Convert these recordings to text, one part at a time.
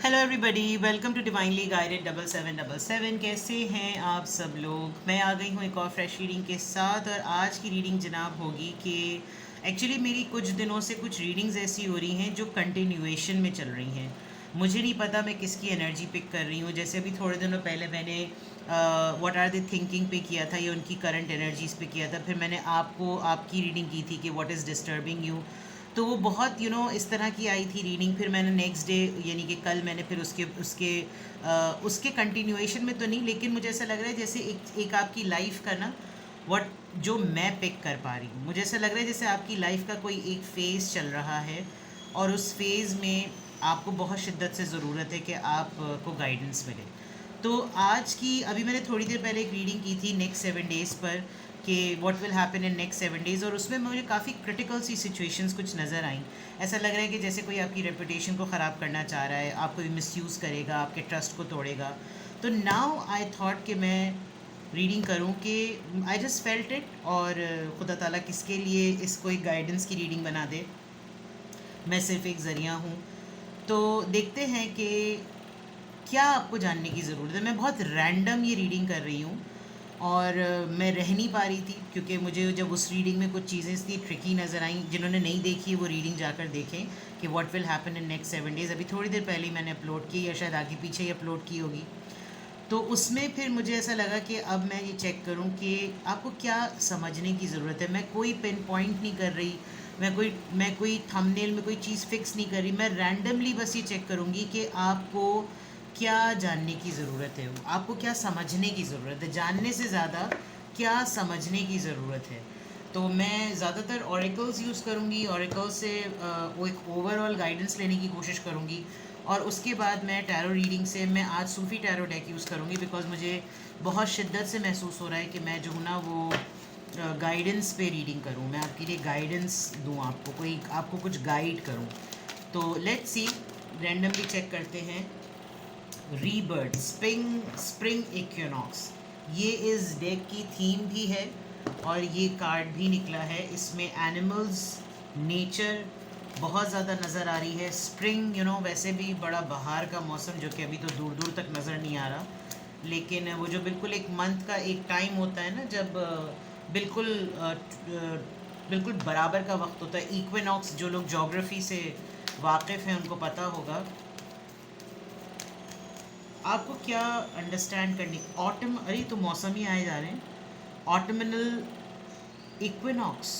Hello everybody, welcome to divinely guided 7777। कैसे हैं आप सब लोग। मैं आ गई हूँ एक और फ्रेश रीडिंग के साथ। और आज की रीडिंग जनाब होगी कि एक्चुअली मेरी कुछ दिनों से कुछ रीडिंग्स ऐसी हो रही हैं जो कंटिन्यूएशन में चल रही हैं। मुझे नहीं पता मैं किसकी एनर्जी पिक कर रही हूँ। जैसे अभी थोड़े दिनों पहले मैंने व्हाट आर द थिंकिंग पे किया था, या उनकी करंट एनर्जीज पे किया था। फिर मैंने आपको आपकी रीडिंग की थी कि व्हाट इज़ डिस्टर्बिंग यू। तो वो बहुत इस तरह की आई थी रीडिंग। फिर मैंने नेक्स्ट डे यानी कि कल मैंने फिर उसके उसके उसके कंटिन्यूएशन में तो नहीं, लेकिन मुझे ऐसा लग रहा है जैसे एक आपकी लाइफ का ना व्हाट जो मैं पिक कर पा रही हूँ। मुझे ऐसा लग रहा है जैसे आपकी लाइफ का कोई एक फ़ेज़ चल रहा है, और उस फेज़ में आपको बहुत शिद्दत से ज़रूरत है कि आपको गाइडेंस मिले। तो आज की अभी मैंने थोड़ी देर पहले एक रीडिंग की थी नेक्स्ट 7 डेज़ पर, कि what will happen in next 7 days. और उसमें मुझे काफ़ी क्रिटिकल सी सिचुएशंस कुछ नज़र आई। ऐसा लग रहा है कि जैसे कोई आपकी रेपुटेशन को ख़राब करना चाह रहा है, आपको मिसयूज़ करेगा, आपके ट्रस्ट को तोड़ेगा। तो नाउ आई थॉट कि मैं रीडिंग करूं कि आई जस्ट फेल्ट इट, और खुदा ताला किसके लिए इसको एक गाइडेंस की रीडिंग बना दे। मैं सिर्फ एक ज़रिया हूँ। तो देखते हैं कि क्या आपको जानने की ज़रूरत है। मैं बहुत रैंडम ये रीडिंग कर रही हूँ, और मैं रह नहीं पा रही थी क्योंकि मुझे जब उस रीडिंग में कुछ चीज़ें इतनी ट्रिकी नज़र आई। जिन्होंने नहीं देखी वो रीडिंग जाकर देखें कि what will happen in next 7 days. अभी थोड़ी देर पहले ही मैंने अपलोड की, या शायद आगे पीछे ही अपलोड की होगी। तो उसमें फिर मुझे ऐसा लगा कि अब मैं ये चेक करूं कि आपको क्या समझने की ज़रूरत है। मैं कोई पिन पॉइंट नहीं कर रही, मैं कोई थंबनेल में कोई चीज़ फिक्स नहीं कर रही। मैं रैंडमली बस ये चेक करूंगी कि आपको क्या जानने की ज़रूरत है, आपको क्या समझने की ज़रूरत है। जानने से ज़्यादा क्या समझने की ज़रूरत है। तो मैं ज़्यादातर ऑरिकल्स यूज़ करूँगी। ऑरिकल से वो एक ओवरऑल गाइडेंस लेने की कोशिश करूँगी। और उसके बाद मैं टैरो रीडिंग से मैं आज सूफ़ी टैरो डेक यूज़ करूँगी, बिकॉज़ मुझे बहुत शिद्दत से महसूस हो रहा है कि मैं जो हूँ ना वो गाइडेंस पे रीडिंग करूँ। मैं आपके लिए गाइडेंस दूँ, आपको कुछ गाइड करूँ। तो लेट्स सी, रैंडमली चेक करते हैं। रीबर्थ, स्प्रिंग इक्विनॉक्स, ये इस डेक की थीम भी है, और ये कार्ड भी निकला है। इसमें एनिमल्स, नेचर बहुत ज़्यादा नज़र आ रही है। स्प्रिंग वैसे भी बड़ा बहार का मौसम, जो कि अभी तो दूर दूर तक नज़र नहीं आ रहा। लेकिन वो जो बिल्कुल एक मंथ का एक टाइम होता है ना, जब बिल्कुल बिल्कुल बराबर का वक्त होता है। इक्विनॉक्स, जो लोग जोग्राफ़ी से वाकिफ़ हैं उनको पता होगा। आपको क्या अंडरस्टैंड करनी, ऑटम, अरे तो मौसम ही आए जा रहे हैं। ऑटमिनल इक्विनॉक्स,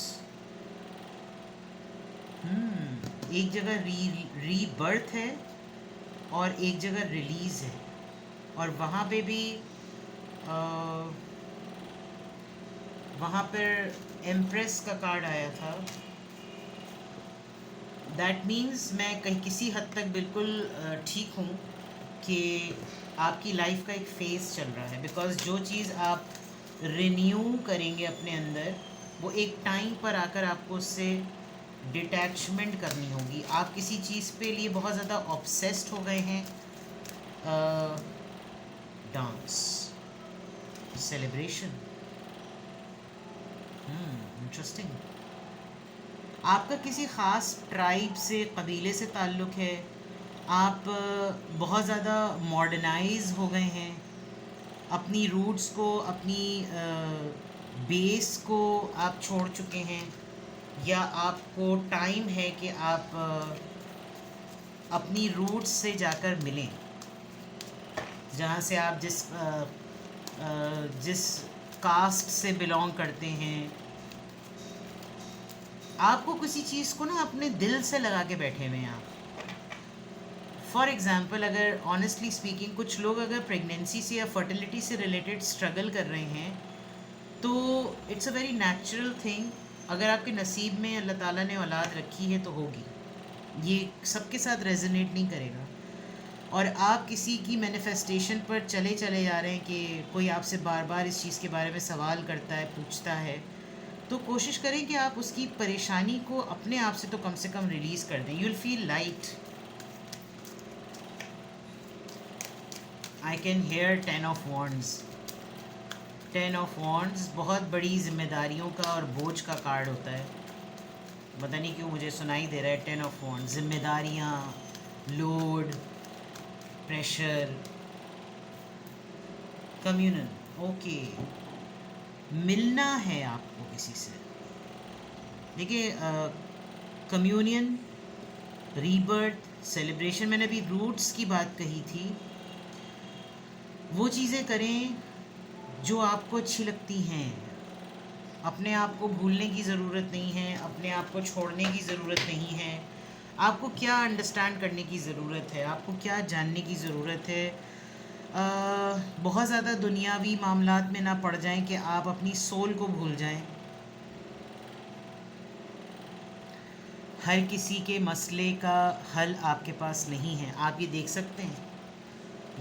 एक जगह रीबर्थ है, और एक जगह रिलीज़ है। और वहाँ पे भी वहाँ पर एम्प्रेस का कार्ड आया था। दैट मीन्स मैं कहीं किसी हद तक बिल्कुल ठीक हूँ कि आपकी लाइफ का एक फ़ेज़ चल रहा है। बिकॉज़ जो चीज़ आप रिन्यू करेंगे अपने अंदर, वो एक टाइम पर आकर आपको उससे डिटैचमेंट करनी होगी। आप किसी चीज़ पे लिए बहुत ज़्यादा ऑब्सेस्ड हो गए हैं। Dance, celebration, interesting. आपका किसी ख़ास ट्राइब से, कबीले से ताल्लुक़ है। आप बहुत ज़्यादा मॉडर्नाइज हो गए हैं। अपनी रूट्स को, अपनी बेस को आप छोड़ चुके हैं, या आपको टाइम है कि आप अपनी रूट्स से जाकर मिलें, जहाँ से आप जिस कास्ट से बिलोंग करते हैं। आपको किसी चीज़ को ना अपने दिल से लगा के बैठे हुए हैं आप। फॉर एग्ज़ाम्पल, अगर ऑनेस्टली स्पीकिंग कुछ लोग अगर प्रेगनेंसी से या फर्टिलिटी से रिलेटेड स्ट्रगल कर रहे हैं, तो it's a very natural thing. अगर आपके नसीब में अल्लाह ताला ने औलाद रखी है तो होगी। ये सबके साथ रेजोनेट नहीं करेगा। और आप किसी की मैनिफेस्टेशन पर चले चले जा रहे हैं कि कोई आपसे बार बार इस चीज़ के बारे में सवाल करता है, पूछता है, तो कोशिश करें कि आप उसकी परेशानी को अपने आप से तो कम से कम रिलीज़ कर दें। You will feel light. I can hear 10 of wands. 10 of wands बहुत बड़ी जिम्मेदारियों का और बोझ का कार्ड होता है। पता नहीं क्यों मुझे सुनाई दे रहा है 10 ऑफ वॉन्ड्स, जिम्मेदारियाँ, लोड, प्रेशर, कम्युनल, ओके, मिलना है आपको किसी से। देखिए कम्युनियन, रीबर्थ, सेलिब्रेशन, मैंने अभी रूट्स की बात कही थी, वो चीज़ें करें जो आपको अच्छी लगती हैं। अपने आप को भूलने की ज़रूरत नहीं है, अपने आप को छोड़ने की ज़रूरत नहीं है। आपको क्या अंडरस्टैंड करने की ज़रूरत है, आपको क्या जानने की ज़रूरत है। बहुत ज़्यादा दुनियावी मामलात में ना पड़ जाएं कि आप अपनी सोल को भूल जाएं। हर किसी के मसले का हल आपके पास नहीं है। आप ये देख सकते हैं,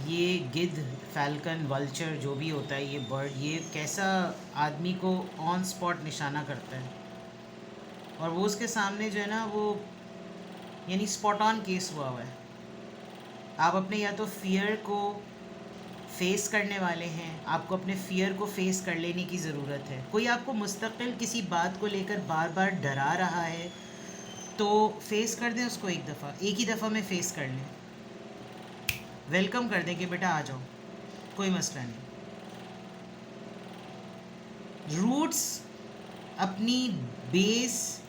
ये गिद्ध, फैल्कन, वल्चर जो भी होता है, ये बर्ड, ये कैसा आदमी को ऑन स्पॉट निशाना करता है, और वो उसके सामने जो है ना, वो यानी स्पॉट ऑन केस हुआ हुआ है। आप अपने या तो फियर को फेस करने वाले हैं, आपको अपने फियर को फेस कर लेने की ज़रूरत है। कोई आपको मुस्तकिल किसी बात को लेकर बार बार डरा रहा है तो फेस कर दें उसको, एक दफ़ा, एक ही दफ़ा में फेस कर लें, वेलकम कर दें कि बेटा आ जाओ, कोई मसला नहीं। रूट्स, अपनी बेस,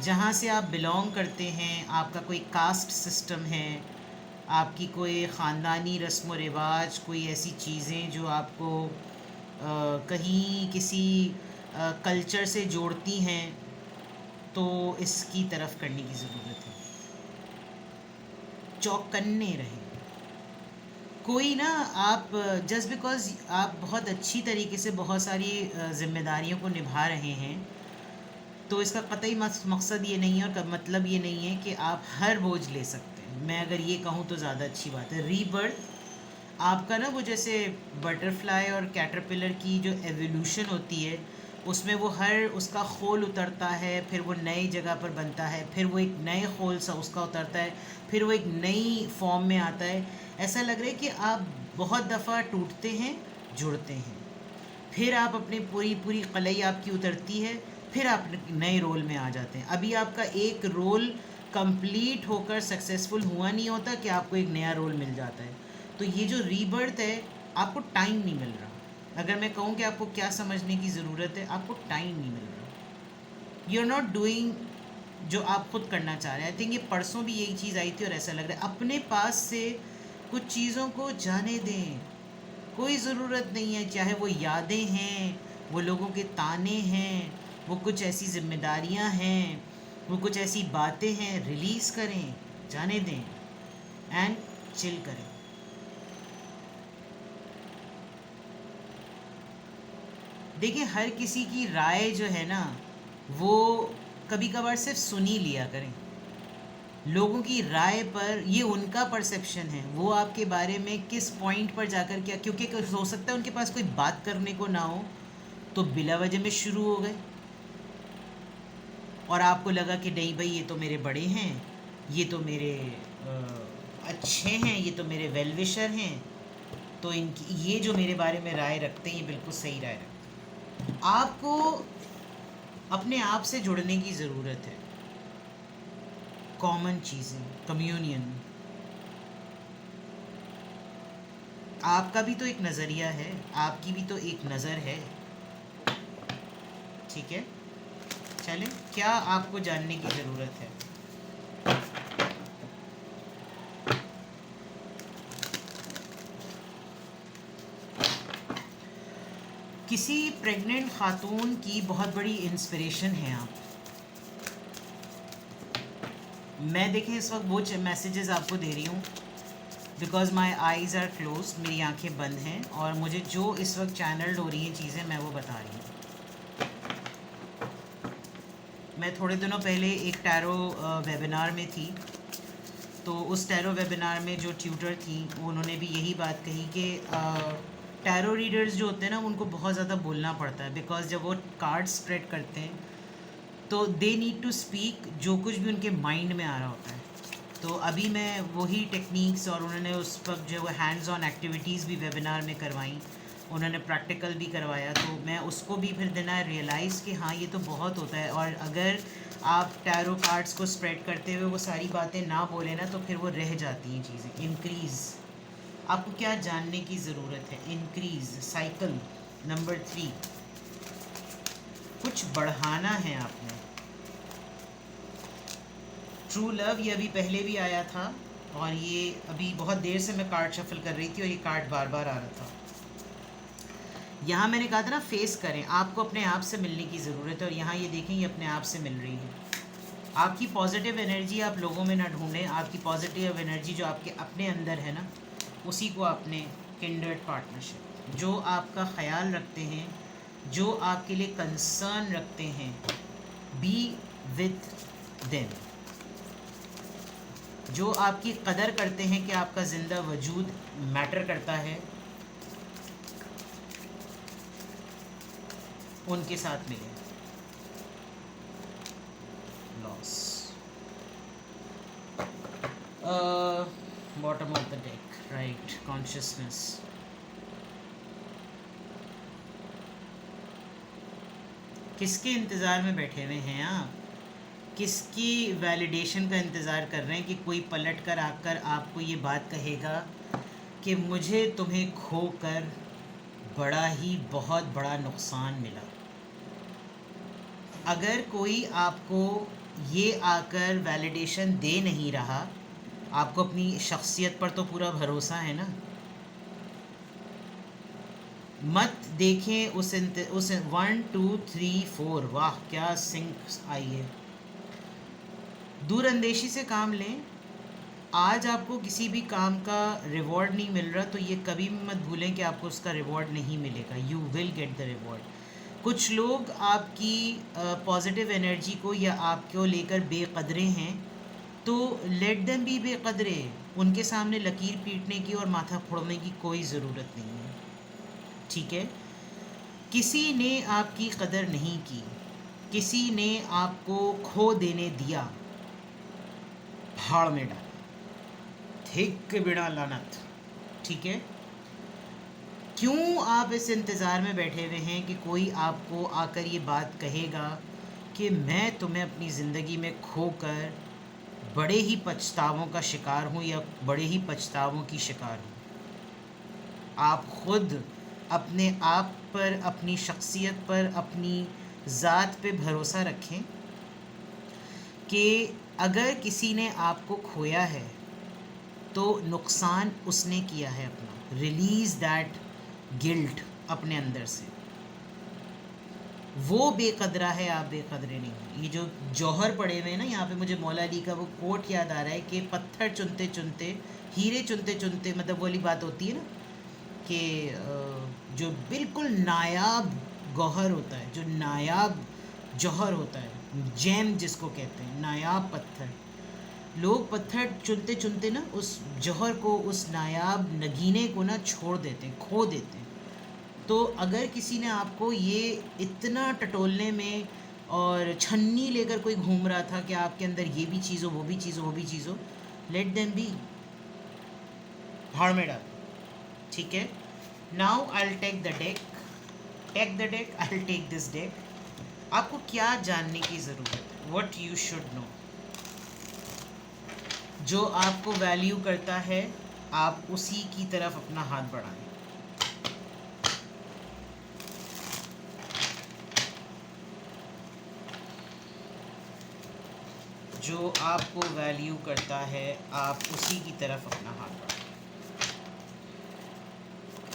जहाँ से आप बिलोंग करते हैं, आपका कोई कास्ट सिस्टम है, आपकी कोई ख़ानदानी रस्म व रिवाज, कोई ऐसी चीज़ें जो आपको कहीं किसी कल्चर से जोड़ती हैं, तो इसकी तरफ करने की ज़रूरत है। चौकन्ने रहें। कोई ना, आप जस्ट बिकॉज़ आप बहुत अच्छी तरीके से बहुत सारी ज़िम्मेदारियों को निभा रहे हैं, तो इसका कतई मकसद ये नहीं है और मतलब ये नहीं है कि आप हर बोझ ले सकते हैं। मैं अगर ये कहूँ तो ज़्यादा अच्छी बात है। रीबर्थ आपका ना, वो जैसे बटरफ्लाई और कैटरपिलर की जो एवोल्यूशन होती है, उसमें वो हर उसका खोल उतरता है, फिर वो नई जगह पर बनता है, फिर वो एक नए खोल सा उसका उतरता है, फिर वो एक नई फॉर्म में आता है। ऐसा लग रहा है कि आप बहुत दफ़ा टूटते हैं, जुड़ते हैं, फिर आप अपने पूरी पूरी कलई आपकी उतरती है, फिर आप नए रोल में आ जाते हैं। अभी आपका एक रोल कंप्लीट होकर सक्सेसफुल हुआ नहीं होता कि आपको एक नया रोल मिल जाता है। तो ये जो रीबर्थ है, आपको टाइम नहीं मिल रहा। अगर मैं कहूँ कि आपको क्या समझने की ज़रूरत है, आपको टाइम नहीं मिल रहा। यू आर नॉट डूइंग जो आप खुद करना चाह रहे हैं। आई थिंक ये परसों भी यही चीज़ आई थी और ऐसा लग रहा है। अपने पास से कुछ चीज़ों को जाने दें, कोई ज़रूरत नहीं है, चाहे वो यादें हैं, वो लोगों के ताने हैं, वो कुछ ऐसी जिम्मेदारियां हैं, वो कुछ ऐसी बातें हैं, रिलीज़ करें, जाने दें एंड चिल करें। देखिए, हर किसी की राय जो है ना, वो कभी कभार सिर्फ सुन ही लिया करें। लोगों की राय पर, ये उनका परसेप्शन है, वो आपके बारे में किस पॉइंट पर जाकर क्या, क्योंकि हो सकता है उनके पास कोई बात करने को ना हो, तो बिला वजह में शुरू हो गए और आपको लगा कि नहीं भाई, ये तो मेरे बड़े हैं, ये तो मेरे अच्छे हैं, ये तो मेरे वेल विशर हैं, तो इनकी ये जो मेरे बारे में राय रखते हैं, ये बिल्कुल सही राय रखते हैं। आपको अपने आप से जुड़ने की ज़रूरत है। कॉमन चीज़ें, कम्युनियन, आपका भी तो एक नज़रिया है, आपकी भी तो एक नज़र है, ठीक है। चलें, क्या आपको जानने की ज़रूरत है? किसी प्रेग्नेंट खातून की बहुत बड़ी इंस्पिरेशन हैं आप। मैं देखें इस वक्त वो मैसेजेस आपको दे रही हूँ because my eyes are close, मेरी आंखें बंद हैं और मुझे जो इस वक्त चैनल्ड हो रही हैं चीज़ें, मैं वो बता रही हूँ। मैं थोड़े दिनों पहले एक टैरो वेबिनार में थी, तो उस टैरो वेबिनार में जो ट्यूटर थी, उन्होंने भी यही बात कही कि टैरो रीडर्स जो होते हैं ना, उनको बहुत ज़्यादा बोलना पड़ता है, बिकॉज जब वो कार्ड स्प्रेड करते हैं तो दे नीड टू स्पीक जो कुछ भी उनके माइंड में आ रहा होता है। तो अभी मैं वही टेक्निक्स, और उन्होंने उस वक्त जो है हैंड्स ऑन एक्टिविटीज़ भी वेबिनार में करवाई, उन्होंने प्रैक्टिकल भी करवाया, तो मैं उसको भी फिर देना रियलाइज़ कि हाँ, ये तो बहुत होता है। और अगर आप टैरो कार्ड्स को स्प्रेड करते हुए वो सारी बातें ना बोलें ना, तो फिर वो रह जाती हैं चीज़ें, इंक्रीज़ आपको क्या जानने की ज़रूरत है? इंक्रीज, साइकिल नंबर 3, कुछ बढ़ाना है आपने। ट्रू लव, ये अभी पहले भी आया था और ये अभी बहुत देर से मैं कार्ड शफल कर रही थी और ये कार्ड बार बार आ रहा था। यहाँ मैंने कहा था ना, फेस करें, आपको अपने आप से मिलने की ज़रूरत है और यहाँ ये देखें ये अपने आप से मिल रही है। आपकी पॉजिटिव एनर्जी आप लोगों में ना ढूंढें, आपकी पॉजिटिव एनर्जी जो आपके अपने अंदर है ना, उसी को आपने किंडर्ड पार्टनरशिप, जो आपका ख्याल रखते हैं, जो आपके लिए कंसर्न रखते हैं, बी विथ देम, जो आपकी कदर करते हैं कि आपका ज़िंदा वजूद मैटर करता है, उनके साथ मिले। Loss, bottom of the deck, right, consciousness. किसके इंतज़ार में बैठे हुए हैं आप? किसकी वैलिडेशन का इंतज़ार कर रहे हैं कि कोई पलट कर आकर आपको ये बात कहेगा कि मुझे तुम्हें खोकर बड़ा ही बहुत बड़ा नुकसान मिला। अगर कोई आपको ये आकर वैलिडेशन दे नहीं रहा, आपको अपनी शख्सियत पर तो पूरा भरोसा है ना। मत देखें उस 1 2 3 4, वाह क्या सिंक आई है। दूरअंदेशी से काम लें। आज आपको किसी भी काम का रिवॉर्ड नहीं मिल रहा तो ये कभी भी मत भूलें कि आपको उसका रिवॉर्ड नहीं मिलेगा। You will get the reward. कुछ लोग आपकी पॉजिटिव एनर्जी को या आपको लेकर बेकदरे हैं, तो लेट देम बी बेकदरे। उनके सामने लकीर पीटने की और माथा फोड़ने की कोई ज़रूरत नहीं है, ठीक है। किसी ने आपकी कदर नहीं की, किसी ने आपको खो देने दिया, भाड़ में डाल, थिक बिना लानत, ठीक है। क्यों आप इस इंतज़ार में बैठे हुए हैं कि कोई आपको आकर ये बात कहेगा कि मैं तुम्हें अपनी ज़िंदगी में खोकर बड़े ही पछतावों का शिकार हूँ या बड़े ही पछतावों की शिकार हूँ। आप खुद अपने आप पर, अपनी शख्सियत पर, अपनी ज़ात पे भरोसा रखें कि अगर किसी ने आपको खोया है तो नुकसान उसने किया है अपना। रिलीज़ दैट गिल्ट अपने अंदर से। वो बेकदरा है, आप बेकदरे नहीं हैं। ये जो जौहर पड़े हुए हैं ना यहाँ पे, मुझे मौला अली का वो कोट याद आ रहा है कि पत्थर चुनते चुनते, हीरे चुनते चुनते, मतलब वो वाली बात होती है ना कि जो बिल्कुल नायाब गौहर होता है, जो नायाब जौहर होता है, जैम जिसको कहते हैं, नायाब पत्थर, लोग पत्थर चुनते चुनते ना उस जौहर को, उस नायाब नगीने को ना छोड़ देते हैं, खो देते हैं। तो अगर किसी ने आपको ये इतना टटोलने में और छन्नी लेकर कोई घूम रहा था कि आपके अंदर ये भी चीज़ हो, वो भी चीज़ हो, वो भी चीज़ हो, लेट देम बी, भाड़ में डाल, ठीक है। Now I will take the deck, I will take this deck. आपको क्या जानने की ज़रूरत है? What you should know. जो आपको वैल्यू करता है, आप उसी की तरफ अपना हाथ बढ़ाएं। जो आपको वैल्यू करता है, आप उसी की तरफ अपना हाथ बढ़ाएं।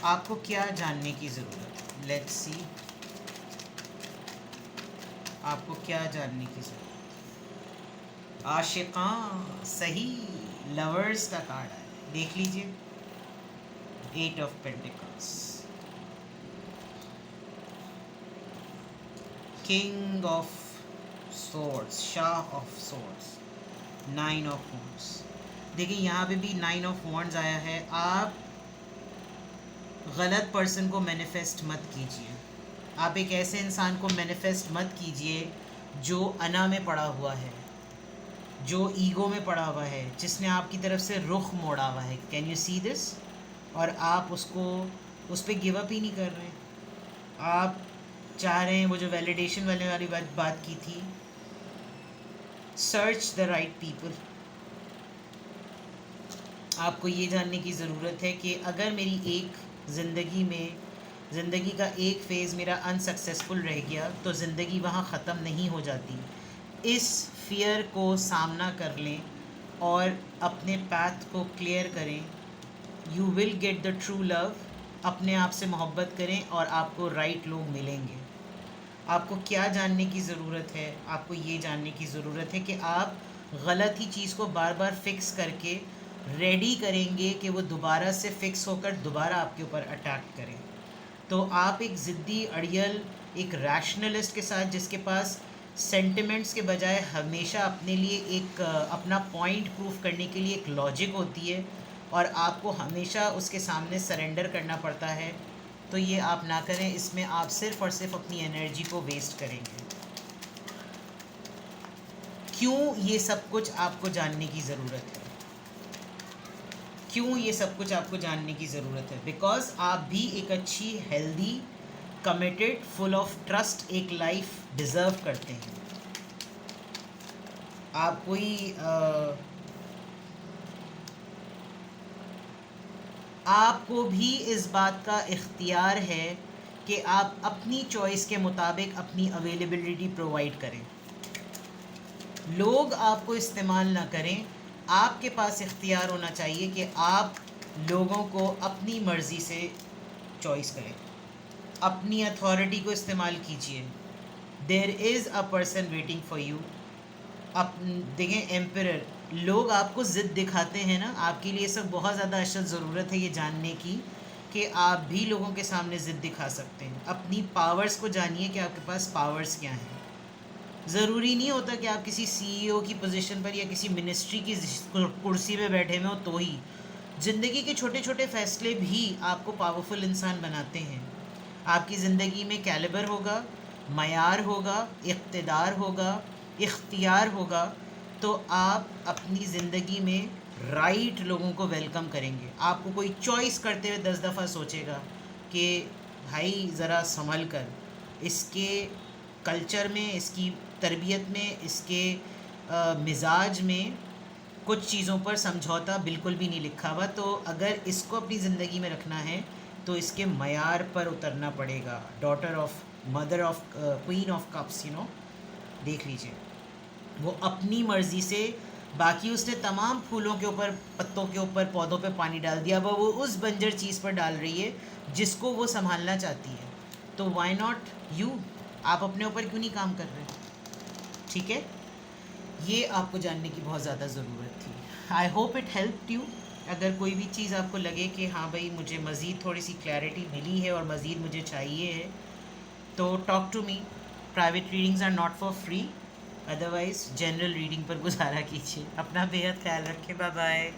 आपको क्या जानने की ज़रूरत है? लेट्स सी, आपको क्या जानने की ज़रूरत। आशिकां, सही, लवर्स का कार्ड है, देख लीजिए। 8 of pentacles, king of swords, Shah of swords, 9 of wands. देखिए यहाँ पे भी 9 ऑफ वॉन्ड्स आया है। आप गलत पर्सन को मैनिफेस्ट मत कीजिए। आप एक ऐसे इंसान को मैनिफेस्ट मत कीजिए जो अना में पड़ा हुआ है, जो ईगो में पड़ा हुआ है, जिसने आपकी तरफ से रुख मोड़ा हुआ है। Can you see this? और आप उसको, उस पर गिव अप ही नहीं कर रहे। आप चाह रहे हैं वो जो वैलिडेशन वाली बात की थी, सर्च द राइट पीपल। आपको ये जानने की ज़रूरत है कि अगर मेरी एक ज़िंदगी का एक फ़ेज़ मेरा अनसक्सेसफुल रह गया तो ज़िंदगी वहाँ ख़त्म नहीं हो जाती। इस फ़ियर को सामना कर लें और अपने पाथ को क्लियर करें। You will get the true love. अपने आप से मोहब्बत करें और आपको राइट लोग मिलेंगे। आपको क्या जानने की ज़रूरत है? आपको ये जानने की ज़रूरत है कि आप गलत ही चीज़ को बार बार फिक्स करके रेडी करेंगे कि वो दोबारा से फिक्स होकर दोबारा आपके ऊपर अटैक करें। तो आप एक ज़िद्दी अड़ियल, एक रैशनलिस्ट के साथ जिसके पास सेंटिमेंट्स के बजाय हमेशा अपने लिए एक अपना पॉइंट प्रूफ करने के लिए एक लॉजिक होती है और आपको हमेशा उसके सामने सरेंडर करना पड़ता है, तो ये आप ना करें। इसमें आप सिर्फ़ और सिर्फ अपनी एनर्जी को वेस्ट करेंगे। क्यों ये सब कुछ आपको जानने की ज़रूरत है? क्यों ये सब कुछ आपको जानने की ज़रूरत है? बिकॉज़ आप भी एक अच्छी, healthy, committed, full of trust एक लाइफ डिज़र्व करते हैं। आप कोई आपको भी इस बात का इख्तियार है कि आप अपनी चॉइस के मुताबिक अपनी अवेलेबिलिटी प्रोवाइड करें। लोग आपको इस्तेमाल ना करें। आपके पास इख्तियार होना चाहिए कि आप लोगों को अपनी मर्ज़ी से चॉइस करें। अपनी अथॉरिटी को इस्तेमाल कीजिए। There is a person waiting for you. आप देखें, एम्परर, लोग आपको ज़िद दिखाते हैं ना, आपके लिए सब बहुत ज़्यादा अशद ज़रूरत है ये जानने की कि आप भी लोगों के सामने ज़िद दिखा सकते हैं। अपनी पावर्स को जानिए कि आपके पास पावर्स क्या हैं। ज़रूरी नहीं होता कि आप किसी सीईओ की पोजीशन पर या किसी मिनिस्ट्री की कुर्सी पे बैठे हुए हो तो ही। ज़िंदगी के छोटे छोटे फ़ैसले भी आपको पावरफुल इंसान बनाते हैं। आपकी ज़िंदगी में कैलिबर होगा, मयार होगा, इक़्तिदार होगा, इख्तियार होगा, तो आप अपनी ज़िंदगी में राइट लोगों को वेलकम करेंगे। आपको कोई चॉइस करते हुए 10 दफ़ा सोचेगा कि भाई ज़रा संभल कर। इसके कल्चर में, इसकी तरबियत में, इसके मिजाज में कुछ चीज़ों पर समझौता बिल्कुल भी नहीं लिखा हुआ। तो अगर इसको अपनी ज़िंदगी में रखना है तो इसके मयार पर उतरना पड़ेगा। Daughter of, mother of, queen of cups, देख लीजिए, वो अपनी मर्ज़ी से, बाकी उसने तमाम फूलों के ऊपर, पत्तों के ऊपर, पौधों पे पानी डाल दिया, वो उस बंजर चीज़ पर डाल रही है जिसको वो संभालना चाहती है। तो वाई नॉट यू? आप अपने ऊपर क्यों नहीं काम कर रहे? ठीक है, ये आपको जानने की बहुत ज़्यादा ज़रूरत थी। I hope it helped you. अगर कोई भी चीज़ आपको लगे कि हाँ भाई मुझे मज़ीद थोड़ी सी क्लैरिटी मिली है और मज़ीद मुझे चाहिए है, तो talk to me. Private readings are not for free, otherwise general reading पर गुजारा कीजिए। अपना बेहद ख्याल रखें। Bye bye.